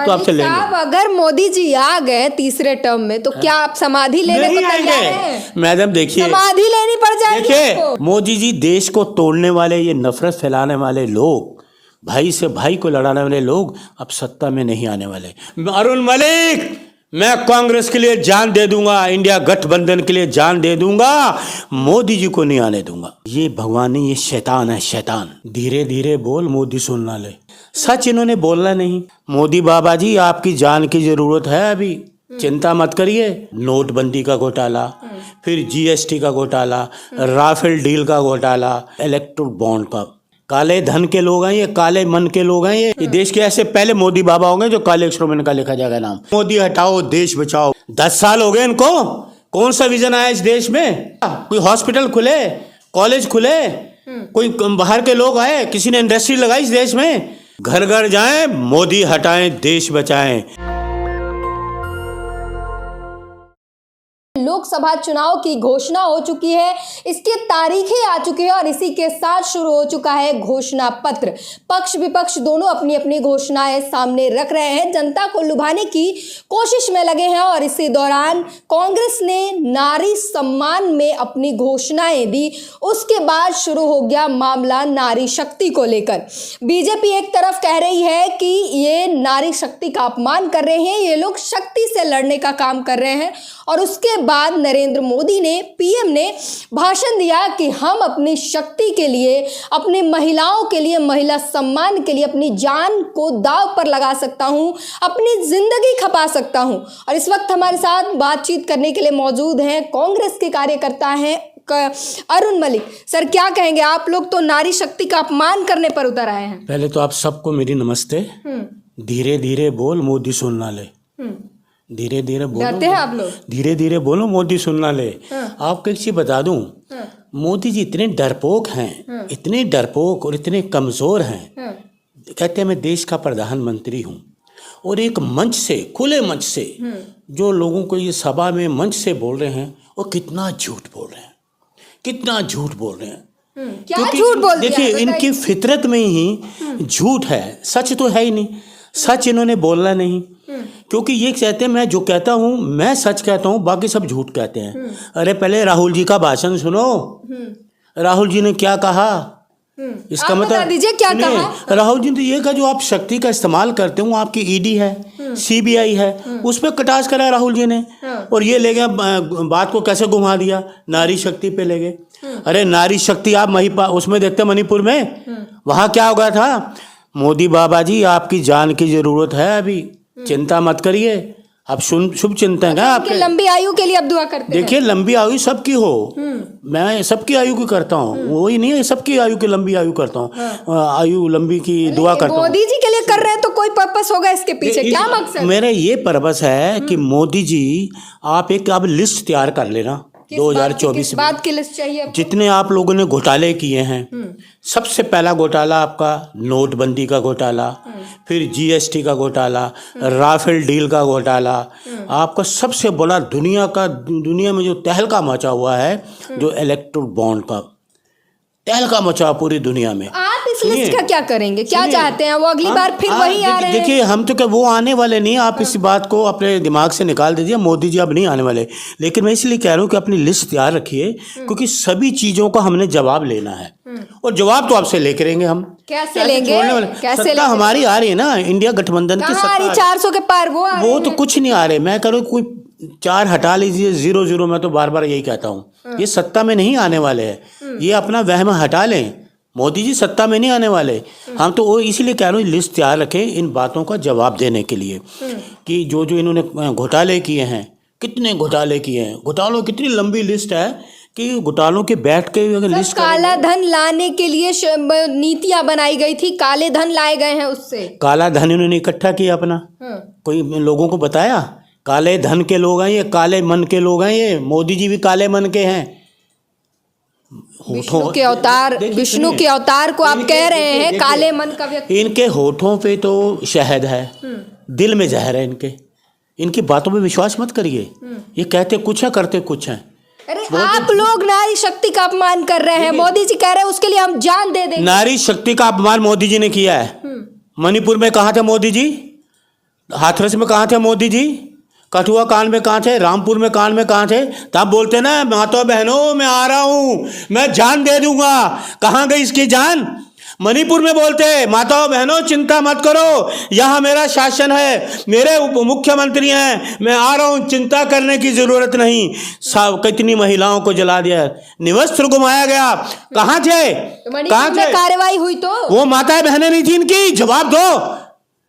अब तो आपसे लेंगे। साहब, अगर मोदी जी आ गए तीसरे टर्म में तो क्या आप समाधि लेने को तैयार हैं? मैडम देखिए, समाधि लेनी पड़ जाएगी देखिए आपको। मोदी जी देश को तोड़ने वाले, ये नफरत फैलाने वाले लोग, भाई से भाई को लड़ाने वाले लोग अब सत्ता में नहीं आने वाले। अरुण मलिक, मैं कांग्रेस के लिए जान दे दूंगा, इंडिया गठबंधन के लिए जान दे दूंगा, मोदी जी को नहीं आने दूंगा। ये भगवान नहीं, ये शैतान है, शैतान। धीरे धीरे बोल, मोदी सुनना ले। सच इन्होंने बोलना नहीं। मोदी बाबा जी, आपकी जान की जरूरत है अभी, चिंता मत करिए। नोटबंदी का घोटाला, फिर जीएसटी का घोटाला, राफेल डील का घोटाला, इलेक्ट्रल बॉन्ड का, काले धन के लोग हैं ये, काले मन के लोग हैं ये देश के। ऐसे पहले मोदी बाबा होंगे जो काले अक्षरों में इनका लिखा जाएगा नाम। मोदी हटाओ, देश बचाओ। 10 साल हो गए इनको, कौन सा विजन आया इस देश में? कोई हॉस्पिटल खुले, कॉलेज खुले, कोई बाहर के लोग आए, किसी ने इंडस्ट्री लगाई इस देश में? घर घर जाएं, मोदी हटाएं, देश बचाएं। लोकसभा चुनाव की घोषणा हो चुकी है, इसकी तारीखें आ चुकी है और इसी के साथ शुरू हो चुका है घोषणा पत्र। पक्ष विपक्ष दोनों अपनी अपनी घोषणाएं सामने रख रहे हैं, जनता को लुभाने की कोशिश में लगे हैं। और इसी दौरान कांग्रेस ने नारी सम्मान में अपनी घोषणाएं दी। उसके बाद शुरू हो गया मामला नारी शक्ति को लेकर। बीजेपी एक तरफ कह रही है कि ये नारी शक्ति का अपमान कर रहे हैं, ये लोग शक्ति से लड़ने का काम कर रहे हैं। और उसके बाद नरेंद्र मोदी ने, पीएम ने भाषण दिया कि हम अपनी शक्ति के लिए, अपनी महिलाओं के लिए, महिला सम्मान के लिए अपनी जान को दांव पर लगा सकता हूं, अपनी जिंदगी खपा सकता हूं। और इस वक्त हमारे साथ बातचीत करने के लिए मौजूद हैं कांग्रेस के कार्यकर्ता हैं अरुण मलिक। सर, क्या कहेंगे? आप लोग तो नारी शक्ति का अपमान करने पर उतर आए हैं। पहले तो आप सबको मेरी नमस्ते। धीरे धीरे बोल, मोदी सुनना ले। धीरे धीरे बोलो, डरते हैं आप लोग? धीरे धीरे बोलो, मोदी सुनना ले। आपको एक चीज बता दूं, मोदी जी इतने डरपोक हैं, इतने डरपोक और इतने कमजोर हैं। कहते हैं मैं देश का प्रधानमंत्री हूं, और एक मंच से, खुले मंच से जो लोगों को ये सभा में मंच से बोल रहे हैं, वो कितना झूठ बोल रहे हैं, कितना झूठ बोल रहे हैं। क्या झूठ बोल दिया? देखिए, इनकी फितरत में ही झूठ है, सच तो है ही नहीं। सच इन्होंने बोलना नहीं, क्योंकि ये कहते हैं मैं जो कहता हूँ मैं सच कहता हूँ, बाकी सब झूठ कहते हैं। अरे पहले राहुल जी का भाषण सुनो, राहुल जी ने क्या कहा, इसका मतलब दीजिए क्या कहा। राहुल जी ने ये कहा जो आप शक्ति का इस्तेमाल करते हो, आपकी ईडी है, सीबीआई है, उस पर कटाक्ष करा राहुल जी ने। और ये ले गया, बात को कैसे घुमा दिया, नारी शक्ति पे ले गए। अरे नारी शक्ति आप उसमें देखते मणिपुर में, वहां क्या हो गया था? मोदी बाबा जी, आपकी जान की जरूरत है अभी, चिंता मत करिए। अब शुभ चिंतन है आपके, लंबी आयु के लिए अब दुआ करते हैं। देखिए लंबी आयु सबकी हो, मैं सबकी आयु की करता हूँ, वही नहीं है, सबकी आयु की लंबी आयु करता हूँ, आयु लंबी की दुआ करता हूँ। मोदी जी के लिए कर रहे हैं तो कोई पर्पस होगा इसके पीछे, क्या मकसद? मेरा ये पर्पस है कि मोदी जी, आप एक अब लिस्ट तैयार कर लेना 2024 में। बात की लिस्ट चाहिए आपको? जितने आप लोगों ने घोटाले किए हैं, सबसे पहला घोटाला आपका नोटबंदी का घोटाला, फिर जीएसटी का घोटाला, राफेल डील का घोटाला, आपका सबसे बड़ा दुनिया में जो तहलका मचा हुआ है, जो इलेक्ट्रल बॉन्ड का तहलका मचा पूरी दुनिया में। आप इस लिस्ट का क्या करेंगे? क्या चाहते हैं? वो अगली बार फिर वही आ रहे हैं? देखिए, हम तो क्या वो आने वाले नहीं, आप इस बात को अपने दिमाग से निकाल दीजिए। मोदी जी अब नहीं आने वाले, लेकिन मैं इसलिए कह रहा हूँ कि अपनी लिस्ट तैयार रखिए, क्योंकि सभी चीजों का हमने जवाब लेना है, और जवाब तो आपसे लेके रहेंगे हम। कैसे लेंगे? कैसे सत्ता हमारी आ रही है ना, इंडिया गठबंधन की सत्ता। 400 के पार वो तो कुछ नहीं आ रहे। मैं कह रहा हूँ कोई 4 हटा लीजिए, 0-0, मैं तो बार बार यही कहता हूँ, ये सत्ता में नहीं आने वाले हैं, ये अपना वहम हटा लें। मोदी जी सत्ता में नहीं आने वाले। हम तो वो इसीलिए कह रहा हूँ लिस्ट तैयार रखें इन बातों का जवाब देने के लिए, कि जो जो इन्होंने घोटाले किए हैं, कितने घोटाले किए हैं, घोटालों कितनी लंबी लिस्ट है कि घोटालों के बैठ के अगर लिस्ट काला धन लाने के लिए नीतियां बनाई गई थी, काले धन लाए गए हैं, उससे काला धन इन्होंने इकट्ठा किया अपना, कोई लोगों को बताया काले धन के लोग हैं ये, काले मन के लोग हैं ये। मोदी जी भी काले मन के हैं। विष्णु के अवतार को आप कह रहे हैं काले मन का व्यक्ति। इनके होठों पे तो शहद है, दिल में जहर है इनके। इनकी बातों पे विश्वास मत करिए, ये कहते कुछ है करते कुछ है। अरे आप लोग नारी शक्ति का अपमान कर रहे हैं, मोदी जी कह रहे हैं उसके लिए हम जान दे देंगे। नारी शक्ति का अपमान मोदी जी ने किया है। मणिपुर में कहा था मोदी जी, हाथरस में कहाँ थे मोदी जी? कठुआ कांड में कहाँ थे? रामपुर में कांड में कहाँ थे? तब बोलते ना माता बहनों मैं आ रहा हूँ, मैं जान दे दूंगा। कहाँ गई इसकी जान? मणिपुर में बोलते माताओं बहनों चिंता मत करो, यहाँ मेरा शासन है, मेरे उप मुख्यमंत्री हैं, मैं आ रहा हूँ, चिंता करने की जरूरत नहीं। सब कितनी महिलाओं को जला दिया, निवस्त्र घुमाया गया। कहाँ थे? तो कहाँ मणिपुर में थे? कार्रवाई हुई तो वो माताएं बहनें नहीं थी इनकी? जवाब दो।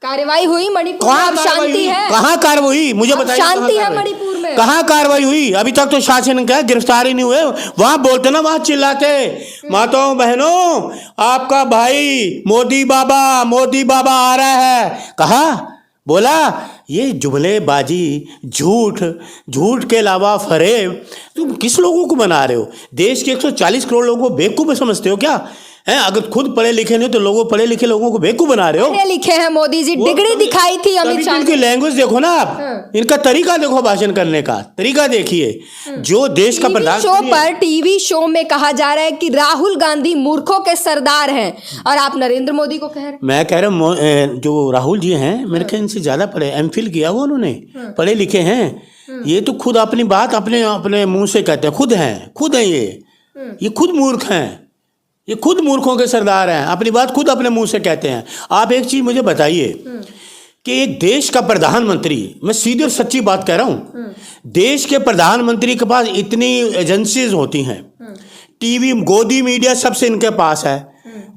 कार्रवाई हुई मणिपुर में? अब शांति है? कहाँ कार्रवाई हुई? मुझे बताइए। शांति है मणिपुर में? कहाँ कार्रवाई हुई? अभी तक तो शासन का गिरफ्तार ही नहीं हुए। वहां बोलते ना, वहां चिल्लाते माताओं बहनों आपका भाई मोदी बाबा आ रहा है। कहा? बोला ये जुमलेबाजी, झूठ के अलावा फरेब। तुम किस लोगों को बना रहे हो? देश के 140 करोड़ लोगों को बेवकूफ समझते हो क्या? हैं? अगर खुद पढ़े लिखे नहीं तो पढ़े लिखे लोगों को बेवकूफ बना रहे हो। पढ़े लिखे हैं मोदी जी, डिग्री दिखाई थी अमित शाह इनकी लैंग्वेज देखो ना आप, इनका तरीका देखो, भाषण करने का तरीका देखिए। जो देश का प्रधानमंत्री टीवी शो में कहा जा रहा है कि राहुल गांधी मूर्खों के सरदार हैं और आप नरेंद्र मोदी को कह रहे हैं। मैं कह रहा हूँ जो राहुल जी हैं मेरे ख्याल इनसे ज्यादा पढ़े, एमफिल किया हुआ उन्होंने, पढ़े लिखे हैं। ये तो खुद अपनी बात अपने मुंह से कहते हैं, खुद हैं ये खुद मूर्ख हैं, ये खुद मूर्खों के सरदार हैं, अपनी बात खुद अपने मुंह से कहते हैं। आप एक चीज मुझे बताइए कि एक देश का प्रधानमंत्री, मैं सीधी और सच्ची बात कह रहा हूं, देश के प्रधानमंत्री के पास इतनी एजेंसीज होती हैं, टीवी गोदी मीडिया सबसे इनके पास है।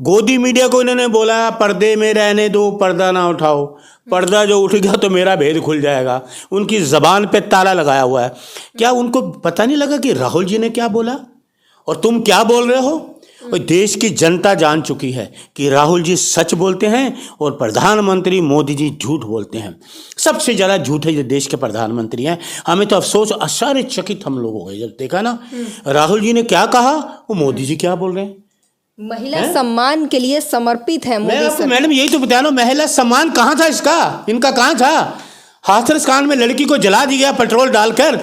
गोदी मीडिया को इन्होंने बोला पर्दे में रहने दो, पर्दा ना उठाओ, पर्दा जो उठ गया तो मेरा भेद खुल जाएगा। उनकी जबान पे ताला लगाया हुआ है। क्या उनको पता नहीं लगा कि राहुल जी ने क्या बोला और तुम क्या बोल रहे हो? और देश की जनता जान चुकी है कि राहुल जी सच बोलते हैं और प्रधानमंत्री मोदी जी झूठ बोलते हैं। सबसे ज़्यादा झूठे जो देश के प्रधानमंत्री हैं। हमें तो अफसोस, आश्चर्यचकित हम लोग हो गए जब देखा ना राहुल जी ने क्या कहा, वो मोदी जी क्या बोल रहे हैं। महिला सम्मान के लिए समर्पित है मोदी सरकार। मैडम यही तो बता रहा हूं, महिला सम्मान कहाँ था इसका, इनका कहाँ था? हाथरस कांड में लड़की को जला दिया पेट्रोल डालकर,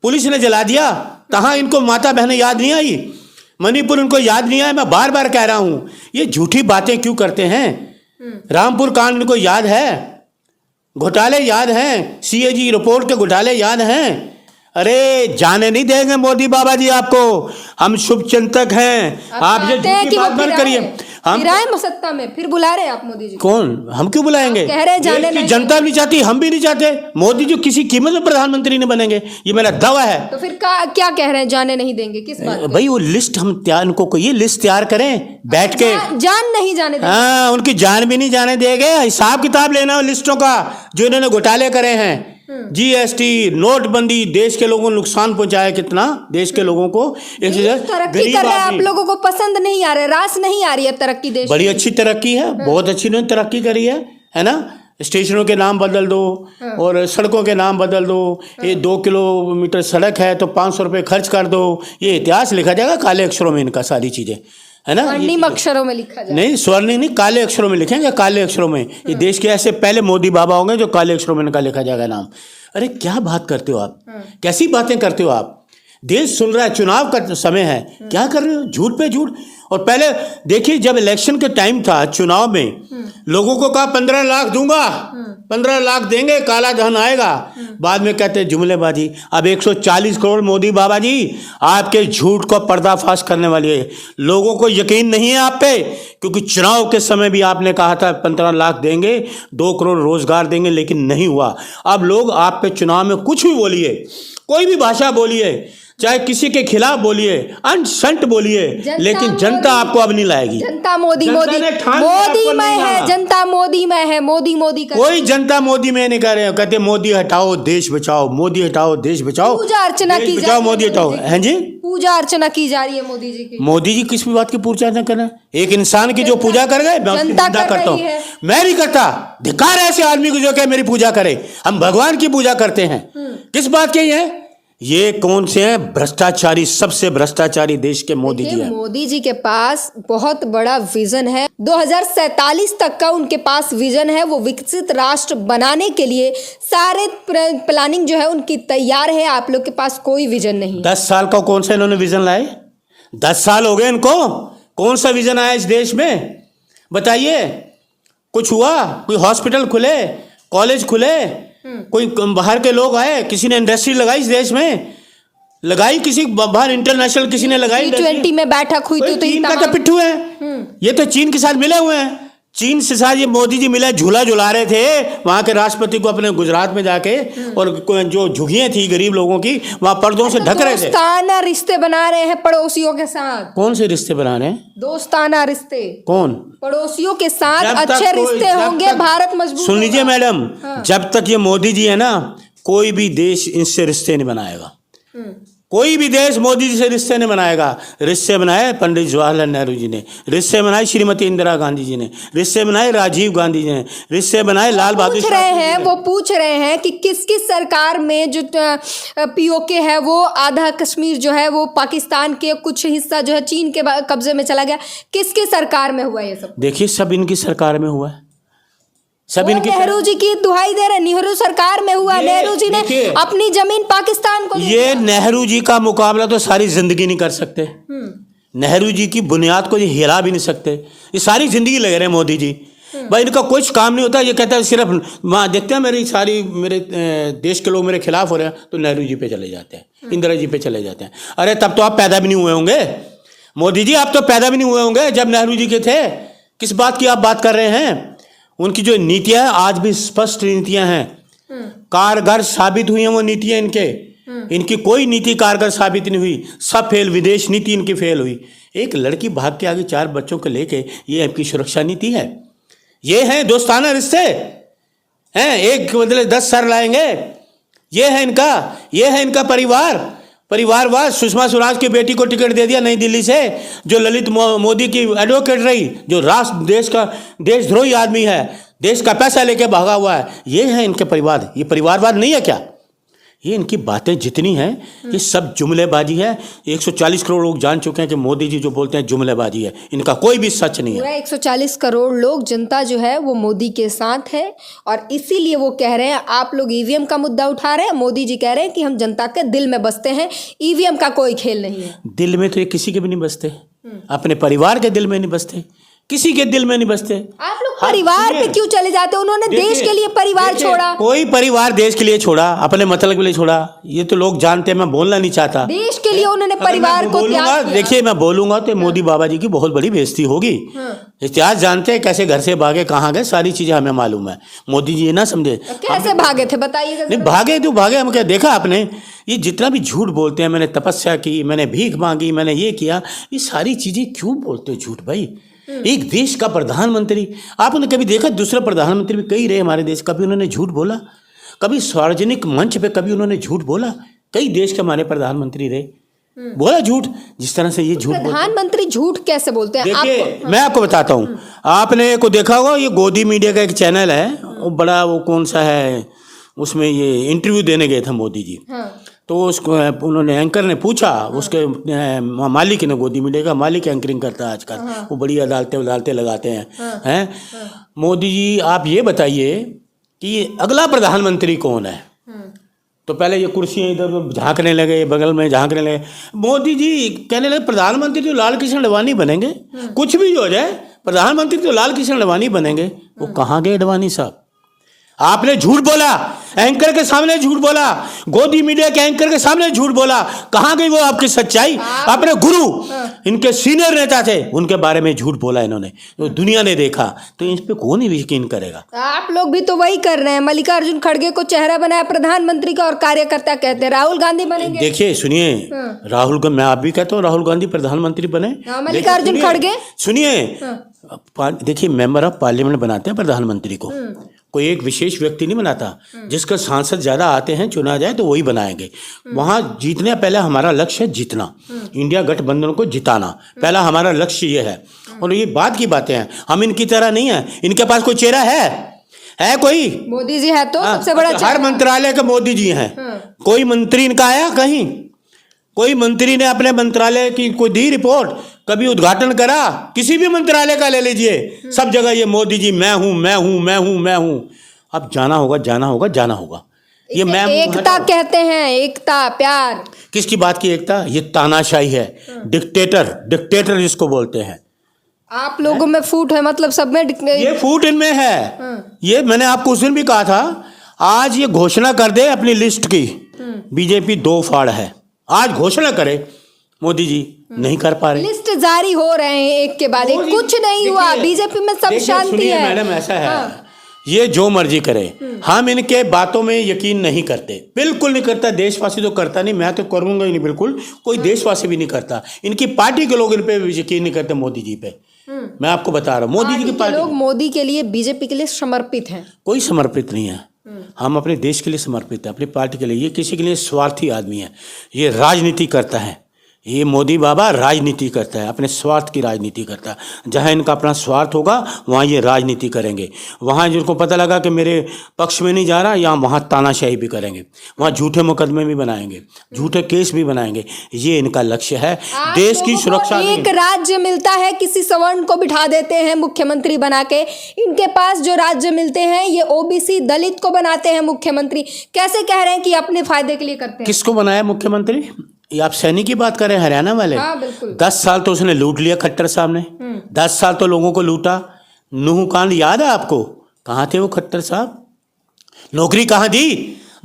पुलिस ने जला दिया। कहाँ इनको माता बहनें याद नहीं आई? मणिपुर उनको याद नहीं आया? मैं बार बार कह रहा हूं, ये झूठी बातें क्यों करते हैं? रामपुर कांड इनको याद है, घोटाले याद हैं, सीएजी रिपोर्ट के घोटाले याद हैं। अरे जाने नहीं देंगे मोदी बाबा जी आपको, हम शुभ चिंतक हैं। आप ये झूठी बात बंद करिए। हम सत्ता में फिर बुला रहे हैं आप मोदी जी? कौन? हम क्यों बुलाएंगे? कह रहे जाने नहीं, जनता भी चाहती, हम भी नहीं चाहते। मोदी जी किसी कीमत में प्रधानमंत्री नहीं बनेंगे, ये मेरा दावा है। तो फिर क्या कह रहे हैं, जाने नहीं देंगे? किस बात? भाई वो लिस्ट हम इनको ये लिस्ट तैयार करें बैठ के। जान नहीं जाने देंगे? हाँ, उनकी जान भी नहीं जाने देंगे। हिसाब किताब लेना हो लिस्टों का जो इन्होंने घोटाले करे हैं। जीएसटी, नोटबंदी, देश के लोगों को नुकसान पहुंचाया कितना, देश के लोगों को। तरक्की कर रहा है, आप लोगों को पसंद नहीं आ रहा है, रास नहीं आ रही है तरक्की देश। बड़ी अच्छी तरक्की है, बहुत अच्छी इन्होंने तरक्की करी है ना। स्टेशनों के नाम बदल दो और सड़कों के नाम बदल दो। ये 2 किलोमीटर सड़क है तो 500 रुपये खर्च कर दो। ये इतिहास लिखा जाएगा काले अक्षरों में इनका, सारी चीजें, है ना। स्वर्णिम अक्षरों में लिखा जाए? नहीं, स्वर्णिम नहीं, काले अक्षरों में लिखेंगे, काले अक्षरों में। ये देश के ऐसे पहले मोदी बाबा होंगे जो काले अक्षरों में इनका लिखा जाएगा नाम। अरे क्या बात करते हो आप, कैसी बातें करते हो आप? देश सुन रहा है, चुनाव का समय है, क्या कर रहे हो? झूठ पे झूठ। और पहले देखिए जब इलेक्शन के टाइम था, चुनाव में लोगों को कहा 15 लाख दूंगा, 15 लाख देंगे, काला धन आएगा। बाद में कहते जुमलेबाजी। अब 140 करोड़ मोदी बाबा जी आपके झूठ को पर्दाफाश करने वाली है। लोगों को यकीन नहीं है आप पे, क्योंकि चुनाव के समय भी आपने कहा था 15 लाख देंगे, 2 करोड़ रोजगार देंगे, लेकिन नहीं हुआ। अब लोग आप पे चुनाव में कुछ भी बोलिए, कोई भी भाषा बोलिए, चाहे किसी के खिलाफ बोलिए, अनसंट बोलिए, लेकिन जनता आपको अब नहीं लाएगी। जनता मोदी में है, जनता मोदी में है, मोदी कोई जनता मोदी में नहीं कर रहे हैं। कहते मोदी हटाओ देश बचाओ, मोदी हटाओ देश बचाओ, पूजा अर्चना की जा रही है, मोदी हटाओ। हैं जी, पूजा अर्चना की जा रही है मोदी जी की। मोदी जी किस भी बात की पूजा अर्चना कर रहे हैं? एक इंसान की जो पूजा कर गए, मैं उसकी निंदा करता हूँ। मैं नहीं करता, धिक्कार है ऐसे आदमी को जो कहे मेरी पूजा करे। हम भगवान की पूजा करते हैं। किस बात की है? ये कौन से हैं? भ्रष्टाचारी, सबसे भ्रष्टाचारी देश के मोदी जी हैं। मोदी जी के पास बहुत बड़ा विजन है, 2047 तक का उनके पास विजन है। वो विकसित राष्ट्र बनाने के लिए सारे प्लानिंग जो है उनकी तैयार है। आप लोग के पास कोई विजन नहीं। 10 साल का कौन सा इन्होंने विजन लाए? 10 साल हो गए इनको, कौन सा विजन आया इस देश में? बताइए, कुछ हुआ? कोई हॉस्पिटल खुले, कॉलेज खुले, कोई बाहर के लोग आए, किसी ने इंडस्ट्री लगाई इस देश में, लगाई किसी बाहर इंटरनेशनल किसी ने लगाई। G20 में बैठक हुई थी तो चीन का तो पिट्ठू है, ये तो चीन के साथ मिले हुए हैं। चीन से साथ ये मोदी जी मिले, झूला झुला रहे थे वहां के राष्ट्रपति को अपने गुजरात में जाके, और जो झुग्गियां थी गरीब लोगों की वहां पर्दों से ढक रहे थे। दोस्ताना रिश्ते बना रहे हैं पड़ोसियों के साथ। कौन से रिश्ते बना रहे हैं? दोस्ताना रिश्ते। कौन? पड़ोसियों के साथ अच्छे रिश्ते होंगे, भारत मजबूत। सुन लीजिए मैडम, जब तक ये मोदी जी है ना, कोई भी देश इनसे रिश्ते नहीं बनाएगा। कोई भी देश मोदी जी से रिश्ते नहीं बनाएगा। रिश्ते बनाए पंडित जवाहरलाल नेहरू जी ने, रिश्ते बनाए श्रीमती इंदिरा गांधी जी ने, रिश्ते बनाए राजीव गांधी जी ने, रिश्ते बनाए लाल बहादुर शास्त्री। वो पूछ रहे हैं कि किस किस सरकार में जो पीओके है वो आधा कश्मीर जो है वो पाकिस्तान के कुछ हिस्सा जो है चीन के कब्जे में चला गया, किसकी सरकार में हुआ ये सब? देखिए सब इनकी सरकार में हुआ है, सब इनकी। नेहरू जी की दुहाई दे रहे, नेहरू सरकार में हुआ। नेहरू जी ने अपनी जमीन पाकिस्तान को ये नेहरू जी का मुकाबला तो सारी जिंदगी नहीं कर सकते। नेहरू जी की बुनियाद को ये हिला भी नहीं सकते, ये सारी जिंदगी लगे रहे मोदी जी। भाई इनका कुछ काम नहीं होता, ये कहता है सिर्फ वहाँ देखते हैं मेरे देश के लोग मेरे खिलाफ हो रहे हैं तो नेहरू जी पे चले जाते हैं, इंदिरा जी पे चले जाते हैं। अरे तब तो आप पैदा भी नहीं हुए होंगे मोदी जी, आप तो पैदा भी नहीं हुए होंगे जब नेहरू जी के थे। किस बात की आप बात कर रहे हैं? उनकी जो नीतियां हैं आज भी स्पष्ट नीतियां हैं, कारगर साबित हुई हैं वो नीतियां इनके। इनकी कोई नीति कारगर साबित नहीं हुई, सब फेल। विदेश नीति इनकी फेल हुई। एक लड़की भाग के आगे 4 बच्चों को लेके, ये आपकी सुरक्षा नीति है? ये है दोस्ताना रिश्ते हैं? एक बदले 10 सर लाएंगे, ये है इनका परिवारवाद। सुषमा स्वराज की बेटी को टिकट दे दिया नई दिल्ली से, जो ललित मोदी की एडवोकेट रही, जो देशद्रोही आदमी है, देश का पैसा लेके भागा हुआ है। ये है इनके परिवार। ये परिवारवाद नहीं है क्या? ये इनकी बातें जितनी हैं ये सब जुमलेबाजी है। 140 करोड़ लोग जान चुके हैं कि मोदी जी जो बोलते हैं जुमलेबाजी है, इनका कोई भी सच नहीं है। 140 करोड़ लोग, जनता जो है वो मोदी के साथ है, और इसीलिए वो कह रहे हैं, आप लोग ईवीएम का मुद्दा उठा रहे हैं, मोदी जी कह रहे हैं कि हम जनता के दिल में बसते हैं, ईवीएम का कोई खेल नहीं है। दिल में तो ये किसी के भी नहीं बसते, अपने परिवार के दिल में नहीं बसते, किसी के दिल में नहीं बसते। आप लोग परिवार पे क्यों चले जाते? उन्होंने देश के लिए परिवार छोड़ा। कोई परिवार देश के लिए छोड़ा, अपने मतलब के लिए छोड़ा, ये तो लोग जानते हैं। मैं बोलना नहीं चाहता। देश के लिए उन्होंने परिवार को त्याग किया। देखिए मैं बोलूंगा तो मोदी बाबा जी की बहुत बड़ी बेइज्जती होगी। इतिहास जानते हैं कैसे घर से भागे, कहाँ गए, सारी चीजें हमें मालूम है। मोदी जी ये ना समझे कैसे भागे थे, बताइए। नहीं भागे तो भागे, हम क्या देखा आपने? ये जितना भी झूठ बोलते हैं, मैंने तपस्या की, मैंने भीख मांगी, मैंने ये किया, ये सारी चीजें क्यों बोलते हो झूठ भाई? एक देश का प्रधानमंत्री, आपने कभी देखा दूसरा प्रधानमंत्री भी कई रहे हमारे देश, कभी उन्होंने झूठ बोला? कभी सार्वजनिक मंच पे कभी उन्होंने झूठ बोला? कई देश के हमारे प्रधानमंत्री रहे, बोला झूठ? जिस तरह से ये झूठ, प्रधानमंत्री झूठ कैसे बोलते हैं? देखिए मैं आपको बताता हूँ, आपने को देखा होगा ये गोदी मीडिया का एक चैनल है, वो बड़ा, वो कौन सा है, उसमें ये इंटरव्यू देने गए थे मोदी जी। तो उसको उन्होंने, एंकर ने पूछा, उसके मालिक ने, गोदी मीडिया का मालिक एंकरिंग करता है आजकल, वो बड़ी अदालतें लगाते हैं। मोदी जी आप ये बताइए कि अगला प्रधानमंत्री कौन है? तो पहले ये कुर्सियाँ इधर झांकने लगे, बगल में झांकने लगे। मोदी जी कहने लगे प्रधानमंत्री तो लाल कृष्ण अडवाणी बनेंगे, कुछ भी हो जाए प्रधानमंत्री तो लाल कृष्ण अडवाणी बनेंगे। वो कहाँ गए अडवाणी साहब? आपने झूठ बोला, एंकर के सामने झूठ बोला, गोदी मीडिया के एंकर के सामने झूठ बोला। कहाँ गई वो आपकी सच्चाई? अपने गुरु, इनके सीनियर नेता थे, उनके बारे में झूठ बोला इन्होंने, तो दुनिया ने देखा। तो इस पे कौन यकीन करेगा? आप लोग भी तो वही कर रहे हैं। मल्लिकार्जुन खड़गे को चेहरा बनाया प्रधानमंत्री का और कार्यकर्ता कहते हैं राहुल गांधी बनेंगे। देखिए सुनिए, राहुल को मैं आप भी कहता हूँ राहुल गांधी प्रधानमंत्री बने, मल्लिकार्जुन खड़गे। सुनिए, देखिए मेंबर ऑफ पार्लियामेंट बनाते हैं प्रधानमंत्री को, कोई एक विशेष व्यक्ति नहीं बनाता। जिसका सांसद ज्यादा आते हैं चुना जाए तो वही बनाएंगे। वहां जीतने पहले हमारा लक्ष्य है जीतना, इंडिया गठबंधन को जिताना, पहला हमारा लक्ष्य ये है। और ये बात की बातें हैं, हम इनकी तरह नहीं है। इनके पास कोई चेहरा है कोई? मोदी जी है तो सबसे बड़ा हर मंत्रालय के मोदी जी हैं। कोई मंत्री इनका आया कहीं? कोई मंत्री ने अपने मंत्रालय की कोई दी रिपोर्ट, कभी उद्घाटन करा? किसी भी मंत्रालय का ले लीजिए, सब जगह ये मोदी जी मैं हूं। अब जाना होगा। ये मैं एकता कहते हैं, एकता, प्यार। किसकी बात की एकता? ये तानाशाही है, डिक्टेटर जिसको बोलते हैं। आप लोगों में फूट है, मतलब सब में ये फूट इनमें है। ये मैंने आपको उस दिन भी कहा था, आज ये घोषणा कर दे अपनी लिस्ट की। बीजेपी दो फाड़ है, आज घोषणा करे मोदी जी, नहीं कर पा रहे। लिस्ट जारी हो रहे हैं एक के बाद एक, कुछ नहीं हुआ। बीजेपी में सब शांति है। मैडम ऐसा है, ये जो मर्जी करे, हम इनके बातों में यकीन नहीं करते, बिल्कुल नहीं करता। देशवासी तो करता नहीं, मैं तो करूंगा ही नहीं, बिल्कुल कोई देशवासी भी नहीं करता। इनकी पार्टी के लोग इन पे यकीन नहीं करते, मोदी जी पे। मैं आपको बता रहा हूँ, मोदी जी की पार्टी लोग मोदी के लिए, बीजेपी के लिए समर्पित हैं। कोई समर्पित नहीं है। हम अपने देश के लिए समर्पित है, अपनी पार्टी के लिए। ये किसी के लिए स्वार्थी आदमी है, ये राजनीति करता है। ये मोदी बाबा राजनीति करता है, अपने स्वार्थ की राजनीति करता है। जहाँ इनका अपना स्वार्थ होगा वहाँ ये राजनीति करेंगे। वहाँ जिनको पता लगा कि मेरे पक्ष में नहीं जा रहा, यहाँ वहाँ तानाशाही भी करेंगे, वहाँ झूठे मुकदमे भी बनाएंगे, झूठे केस भी बनाएंगे। ये इनका लक्ष्य है, देश की सुरक्षा। एक राज्य मिलता है, किसी सवर्ण को बिठा देते हैं मुख्यमंत्री बना के। इनके पास जो राज्य मिलते हैं, ये ओबीसी दलित को बनाते हैं मुख्यमंत्री। कैसे कह रहे हैं कि अपने फायदे के लिए करते हैं? किसको बनाया मुख्यमंत्री? ये आप सैनिक की बात कर रहे हैं, हरियाणा वाले। हाँ, बिल्कुल। 10 साल तो उसने लूट लिया खट्टर साहब ने। 10 साल तो लोगों को लूटा। नूह कांड याद है आपको? कहाँ थे वो खट्टर साहब? नौकरी कहाँ दी?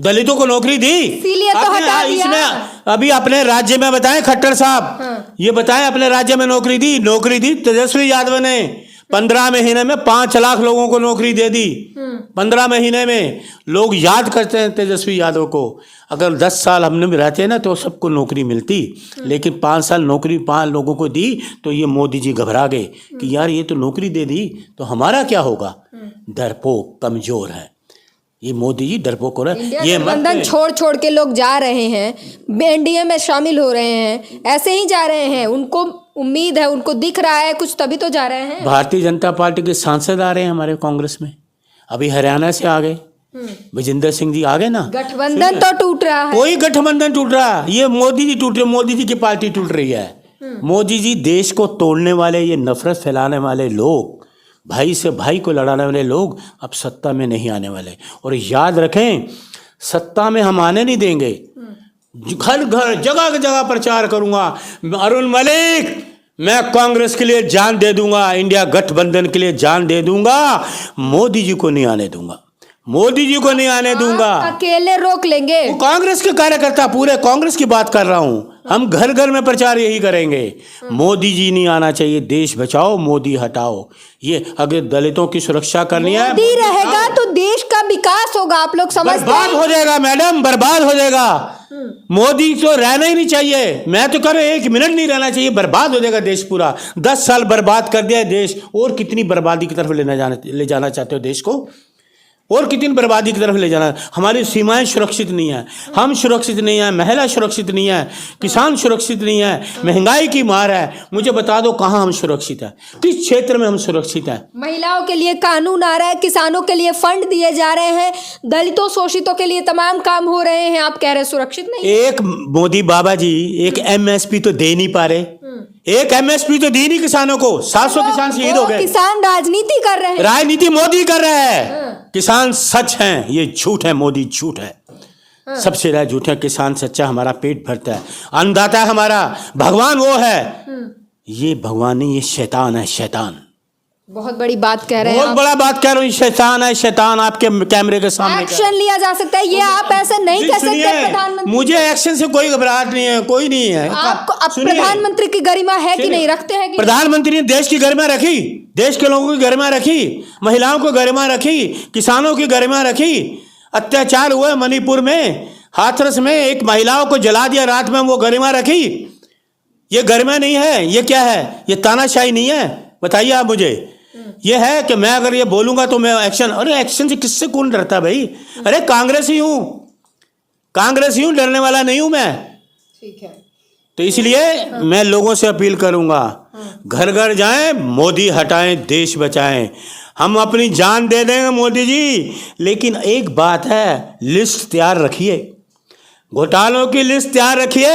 दलितों को नौकरी दी? इसीलिए तो हटा दिया। इसने अभी अपने राज्य में बताएं खट्टर साहब, ये बताएं अपने राज्य में नौकरी दी तेजस्वी यादव ने 15 महीने में 5 लाख लोगों को नौकरी दे दी। 15 महीने में लोग याद करते हैं तेजस्वी यादव को। अगर 10 साल हमने भी रहते ना तो सबको नौकरी मिलती, लेकिन 5 साल नौकरी 5 लोगों को दी तो ये मोदी जी घबरा गए कि यार ये तो नौकरी दे दी तो हमारा क्या होगा। डरपोक, कमजोर है ये मोदी जी, डरपोक हो रहा है। ये गठबंधन छोड़ के लोग जा रहे हैं, एनडीए में शामिल हो रहे हैं, ऐसे ही जा रहे हैं। उनको उम्मीद है, उनको दिख रहा है कुछ, तभी तो जा रहे हैं। भारतीय जनता पार्टी के सांसद आ रहे हैं हमारे कांग्रेस में, अभी हरियाणा से आ गए, विजेंद्र सिंह जी आ गए ना। गठबंधन तो टूट रहा है, कोई गठबंधन टूट रहा, ये मोदी जी टूट रहे, मोदी जी की पार्टी टूट रही है। मोदी जी देश को तोड़ने वाले, ये नफरत फैलाने वाले लोग, भाई से भाई को लड़ाने वाले लोग अब सत्ता में नहीं आने वाले। और याद रखें, सत्ता में हम आने नहीं देंगे। घर घर जगह जगह प्रचार करूंगा, अरुण मलिक मैं कांग्रेस के लिए जान दे दूंगा, इंडिया गठबंधन के लिए जान दे दूंगा, मोदी जी को नहीं आने दूंगा, मोदी जी को नहीं आने दूंगा। अकेले रोक लेंगे। वो कांग्रेस के कार्यकर्ता, पूरे कांग्रेस की बात कर रहा हूं, हम घर घर में प्रचार यही करेंगे। मोदी जी नहीं आना चाहिए, देश बचाओ, मोदी हटाओ। ये अगर दलितों की सुरक्षा करनी है, मोदी रहेगा तो देश का विकास होगा। आप लोग समझते हैं? बर्बाद हो जाएगा मैडम, बर्बाद हो जाएगा। मोदी तो रहना ही नहीं चाहिए, मैं तो कह रहा हूं 1 मिनट नहीं रहना चाहिए, बर्बाद हो जाएगा देश पूरा। 10 साल बर्बाद कर दिया है देश, और कितनी बर्बादी की तरफ ले जाना चाहते हो देश को? और कितनी बर्बादी की तरफ ले जाना? हमारी सीमाएं सुरक्षित नहीं है, हम सुरक्षित नहीं है, महिला सुरक्षित नहीं है, किसान सुरक्षित नहीं है, महंगाई की मार है। मुझे बता दो कहाँ हम सुरक्षित हैं, किस क्षेत्र में हम सुरक्षित हैं? महिलाओं के लिए कानून आ रहा है, किसानों के लिए फंड दिए जा रहे हैं, दलितों शोषितों के लिए तमाम काम हो रहे हैं। आप कह रहे हैं सुरक्षित नहीं? एक मोदी बाबा जी एक MSP तो दे नहीं पा रहे, एक MSP तो दी नहीं किसानों को। 700 किसान शहीद हो गए। किसान राजनीति कर रहे हैं, राजनीति मोदी कर रहा है। किसान सच हैं, ये झूठ है, मोदी झूठ है, सबसे ज्यादा झूठ है। किसान सच्चा, हमारा पेट भरता है, अन्नदाता है हमारा, भगवान वो है। ये भगवान नहीं, ये शैतान है, शैतान। बहुत बड़ी बात कह रहे हैं, बहुत बड़ा बात कह रहा हूँ, शैतान है, शैतान आपके कैमरे के सामने। एक्शन लिया जा सकता है, ये आप ऐसे नहीं कह सकते प्रधानमंत्री। मुझे एक्शन से कोई घबराहट नहीं है, कोई नहीं है। आपको अब प्रधानमंत्री की गरिमा है कि नहीं, रखते हैं कि? प्रधानमंत्री ने देश की गरिमा रखी, देश के लोगों की गरिमा रखी, महिलाओं को गरिमा रखी, किसानों की गरिमा रखी। अत्याचार हुए मणिपुर में, हाथरस में एक महिलाओं को जला दिया रात में, वो गरिमा रखी। ये गरिमा नहीं है, ये क्या है? ये तानाशाही नहीं है? बताइए आप मुझे। ये है कि मैं अगर ये बोलूंगा तो मैं एक्शन, अरे एक्शन से किससे कौन डरता भाई? अरे कांग्रेस ही हूं, कांग्रेस ही हूं, डरने वाला नहीं हूं मैं। ठीक है, तो इसलिए मैं लोगों से अपील करूंगा, घर घर जाएं, मोदी हटाएं, देश बचाएं। हम अपनी जान दे देंगे मोदी जी, लेकिन एक बात है, लिस्ट तैयार रखिए। घोटालों की लिस्ट तैयार रखिए,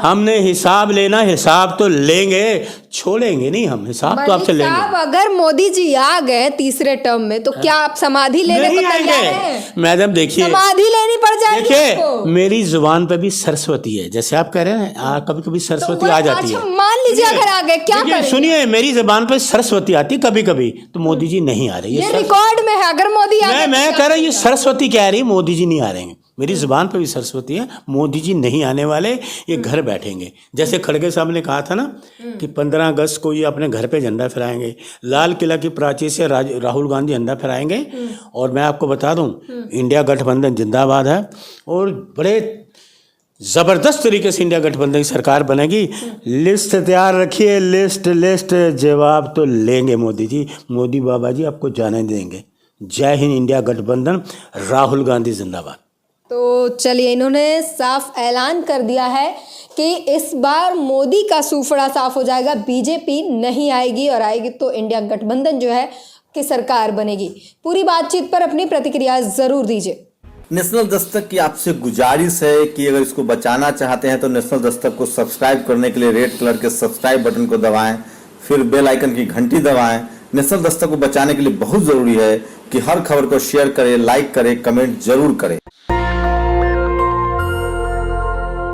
हमने हिसाब लेना, हिसाब तो लेंगे, छोड़ेंगे नहीं हम, हिसाब तो आपसे मलिक साहब, लेंगे। अगर मोदी जी आ गए तीसरे टर्म में तो क्या आप समाधि लेने को नहीं तैयार हैं? आएंगे मैडम, देखिए समाधि लेनी पड़ जाएगी देखिए, आपको। मेरी जुबान पे भी सरस्वती है, जैसे आप कह रहे हैं कभी कभी सरस्वती तो आ जाती अच्छा, है। मान लीजिए अगर आ गए, क्या देखिए, करेंगे? सुनिए, मेरी जुबान पे सरस्वती आती कभी कभी, तो मोदी जी नहीं आ रहे। ये रिकॉर्ड में है, अगर मोदी आ गए मैं तो कह रहा हूँ क्या ये सरस्वती कह रही, मोदी जी नहीं आ रहे हैं। मेरी जुबान पे भी सरस्वती है, मोदी जी नहीं आने वाले, ये घर बैठेंगे। जैसे खड़गे साहब ने कहा था ना कि 15 अगस्त को ये अपने घर पे झंडा फहराएंगे, लाल किला की प्राचीर से राहुल गांधी झंडा फहराएंगे। और मैं आपको बता दूं, इंडिया गठबंधन जिंदाबाद है और बड़े जबरदस्त तरीके से इंडिया गठबंधन की सरकार बनेगी। लिस्ट तैयार रखिए, लिस्ट जवाब तो लेंगे मोदी जी। मोदी बाबा जी आपको जाने देंगे। जय हिंद, इंडिया गठबंधन, राहुल गांधी जिंदाबाद। तो चलिए, इन्होंने साफ ऐलान कर दिया है कि इस बार मोदी का सूफड़ा साफ हो जाएगा, बीजेपी नहीं आएगी, और आएगी तो इंडिया गठबंधन जो है कि सरकार बनेगी। पूरी बातचीत पर अपनी प्रतिक्रिया जरूर दीजिए। नेशनल दस्तक की आपसे गुजारिश है कि अगर इसको बचाना चाहते हैं तो नेशनल दस्तक को सब्सक्राइब करने के लिए रेड कलर के सब्सक्राइब बटन को दबाएं, फिर बेल आइकन की घंटी दबाएं। नेशनल दस्तक को बचाने के लिए बहुत जरूरी है कि हर खबर को शेयर करें, लाइक करें, कमेंट जरूर करें।